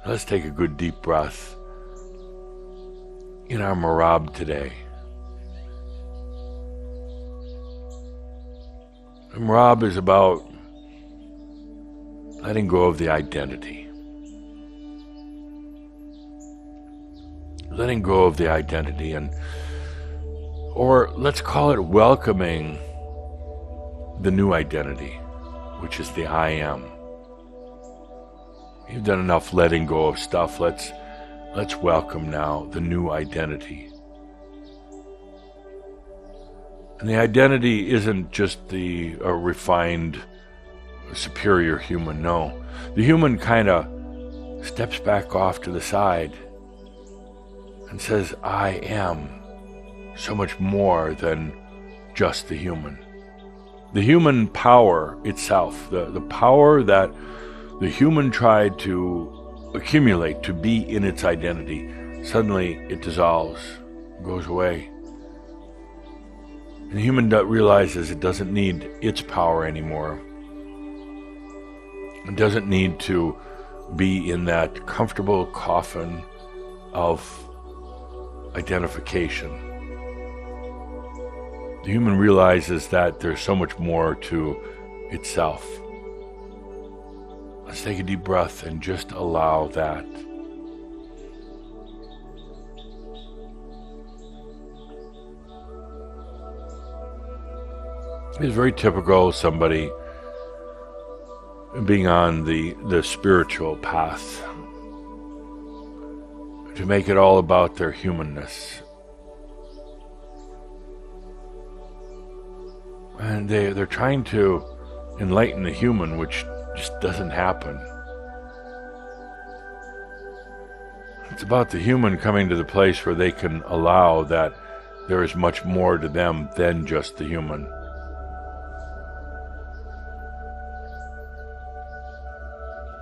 Let's take a good deep breath in our merabh today. The merabh is about letting go of the identity. Letting go of the identity, or let's call it welcoming the new identity, which is the I am. You've done enough letting go of stuff. Let's welcome now the new identity. And the identity isn't just a refined, superior human. No, the human kind of steps back off to the side and says, I am so much more than just the human. The human power itself, the power that the human tried to accumulate to be in its identity, suddenly it dissolves, goes away. And the human realizes it doesn't need its power anymore. It doesn't need to be in that comfortable coffin of identification. The human realizes that there's so much more to itself. Let's take a deep breath and just allow that. It's very typical of somebody being on the spiritual path to make it all about their humanness. And they're trying to enlighten the human, which just doesn't happen. It's about the human coming to the place where they can allow that there is much more to them than just the human.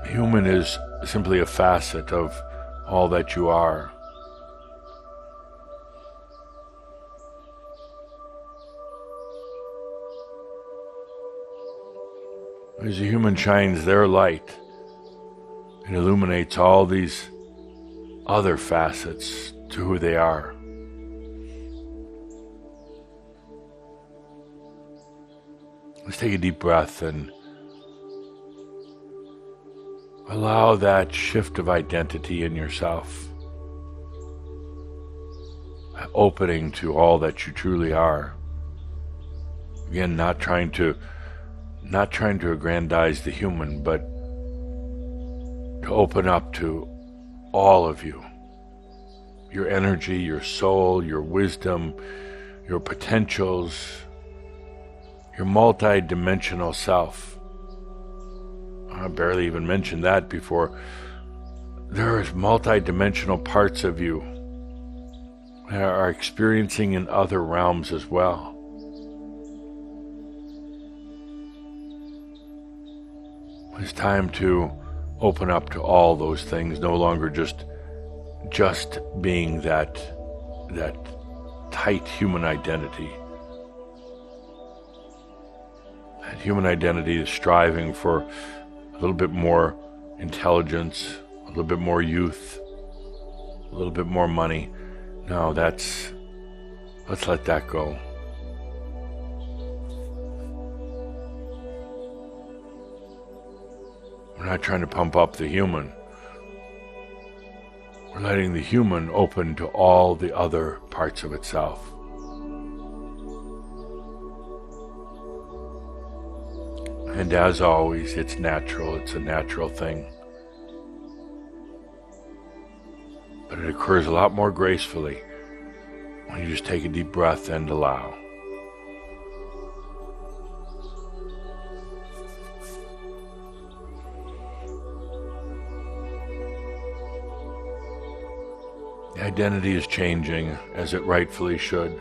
Human is simply a facet of all that you are. As a human shines their light, it illuminates all these other facets to who they are. Let's take a deep breath and allow that shift of identity in yourself, opening to all that you truly are. Again, not trying to aggrandize the human, but to open up to all of you. Your energy, your soul, your wisdom, your potentials, your multi-dimensional self. I barely even mentioned that before. There's multi-dimensional parts of you that are experiencing in other realms as well. It's time to open up to all those things, no longer just being that tight human identity. That human identity is striving for a little bit more intelligence, a little bit more youth, a little bit more money. No, let's let that go. We're not trying to pump up the human. We're letting the human open to all the other parts of itself. And as always, it's natural. It's a natural thing. But it occurs a lot more gracefully when you just take a deep breath and allow. The identity is changing as it rightfully should.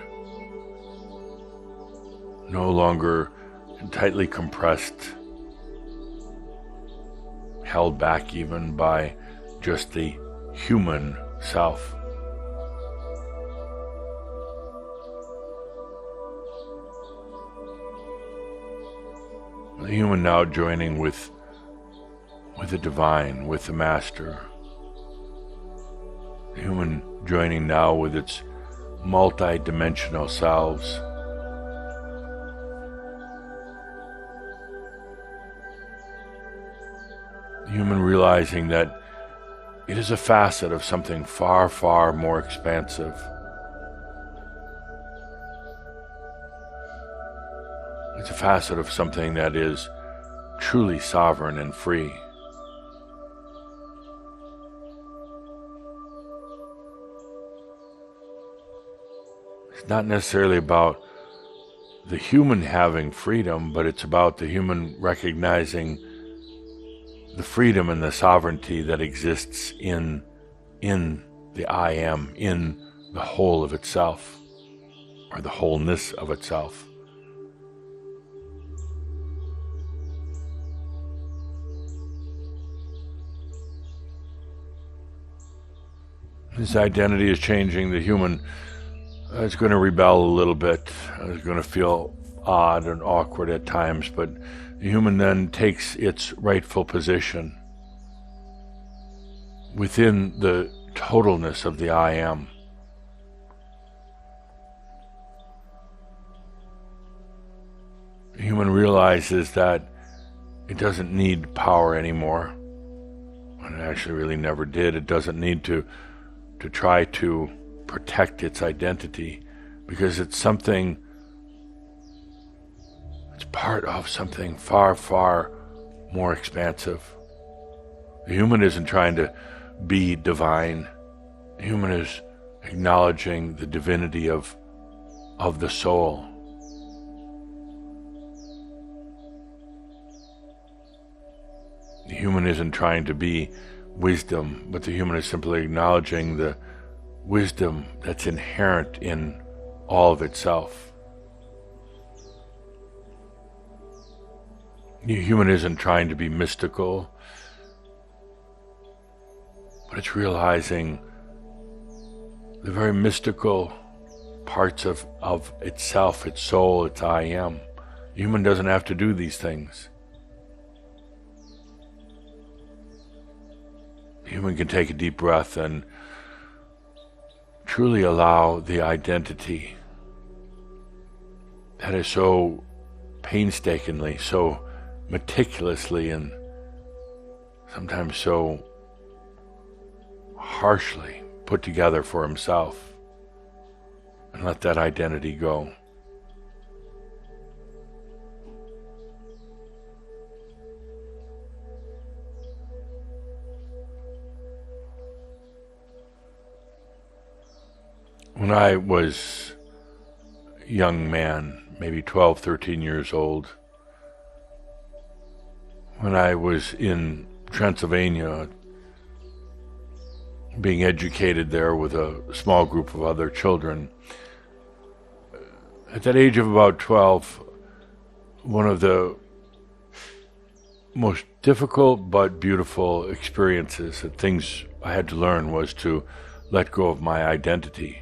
No longer tightly compressed, held back even by just the human self. The human now joining with the divine, with the master, The human joining now with its multi-dimensional selves. The human realizing that it is a facet of something far, far more expansive. It's a facet of something that is truly sovereign and free. It's not necessarily about the human having freedom, but it's about the human recognizing the freedom and the sovereignty that exists in the I am, in the whole of itself, or the wholeness of itself. This identity is changing. The human is going to rebel a little bit. It's going to feel odd and awkward at times, but the human then takes its rightful position within the totalness of the I am. The human realizes that it doesn't need power anymore. And it actually really never did. It doesn't need to try to protect its identity, because it's something, it's part of something far, far more expansive. The human isn't trying to be divine. The human is acknowledging the divinity of the soul. The human isn't trying to be wisdom, but the human is simply acknowledging the wisdom that's inherent in all of itself. The human isn't trying to be mystical, but it's realizing the very mystical parts of itself, its soul, its I am. The human doesn't have to do these things. The human can take a deep breath and truly allow the identity that is so painstakingly, so meticulously, and sometimes so harshly put together for himself, and let that identity go. When I was a young man, maybe 12, 13 years old, when I was in Transylvania, being educated there with a small group of other children, at that age of about 12, one of the most difficult but beautiful experiences, and things I had to learn, was to let go of my identity.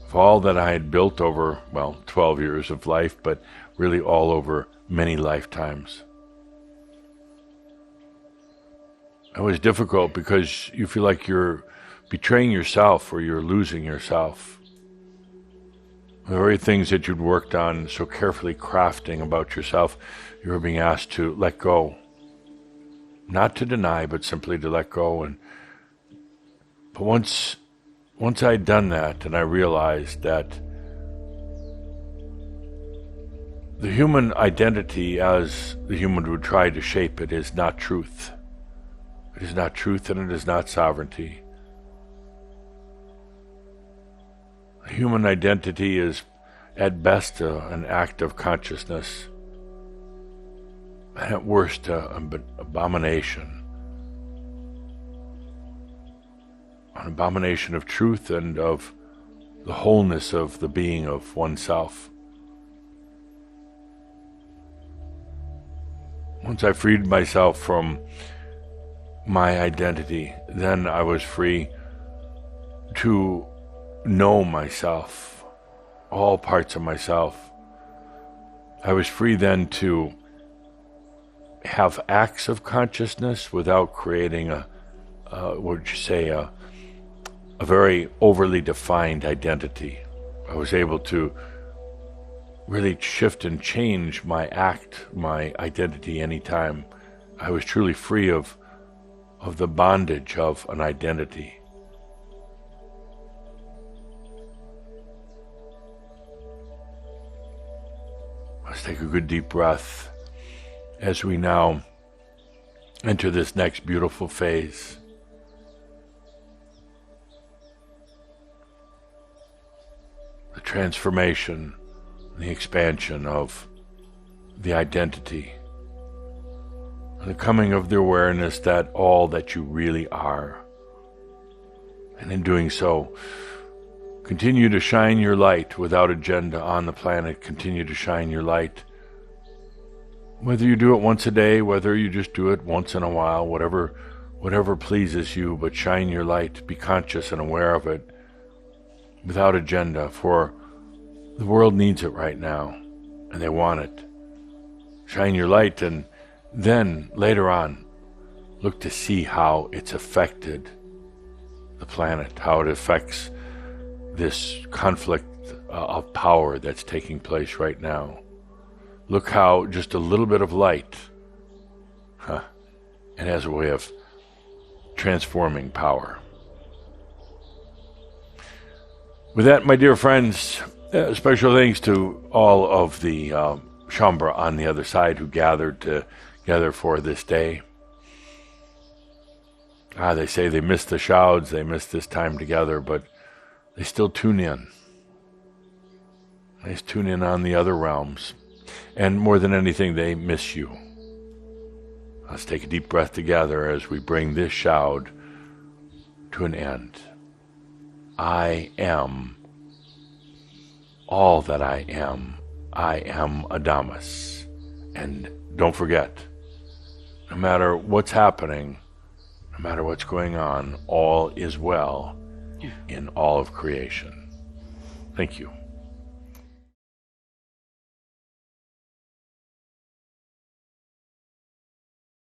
Of all that I had built over, 12 years of life, but really all over many lifetimes. It was difficult because you feel like you're betraying yourself or you're losing yourself. The very things that you'd worked on so carefully crafting about yourself, you were being asked to let go. Not to deny, but simply to let go. But once I'd done that, and I realized that the human identity, as the human would try to shape it, is not truth. It is not truth, and it is not sovereignty. The human identity is, at best, an act of consciousness, and at worst, an abomination. An abomination of truth and of the wholeness of the being of oneself. Once I freed myself from my identity, then I was free to know myself, all parts of myself. I was free then to have acts of consciousness without creating a what would you say, a very overly defined identity. I was able to really shift and change my identity anytime I was truly free of the bondage of an identity. Let's take a good deep breath as we now enter this next beautiful phase. The transformation, the expansion of the identity, the coming of the awareness that all that you really are. And in doing so, continue to shine your light without agenda on the planet. Continue to shine your light. Whether you do it once a day, whether you just do it once in a while, whatever pleases you, but shine your light. Be conscious and aware of it without agenda, for the world needs it right now, and they want it. Shine your light, and then later on, look to see how it's affected the planet, how it affects this conflict of power that's taking place right now. Look how just a little bit of light, it has a way of transforming power. With that, my dear friends, special thanks to all of the Shaumbra on the other side who gathered together for this day. They say they miss the Shouds, they miss this time together, but they still tune in. They tune in on the other realms. And more than anything, they miss you. Let's take a deep breath together as we bring this Shoud to an end. I am all that I am. I am ADAMUS. And don't forget, no matter what's happening, no matter what's going on, all is well in all of creation. Thank you.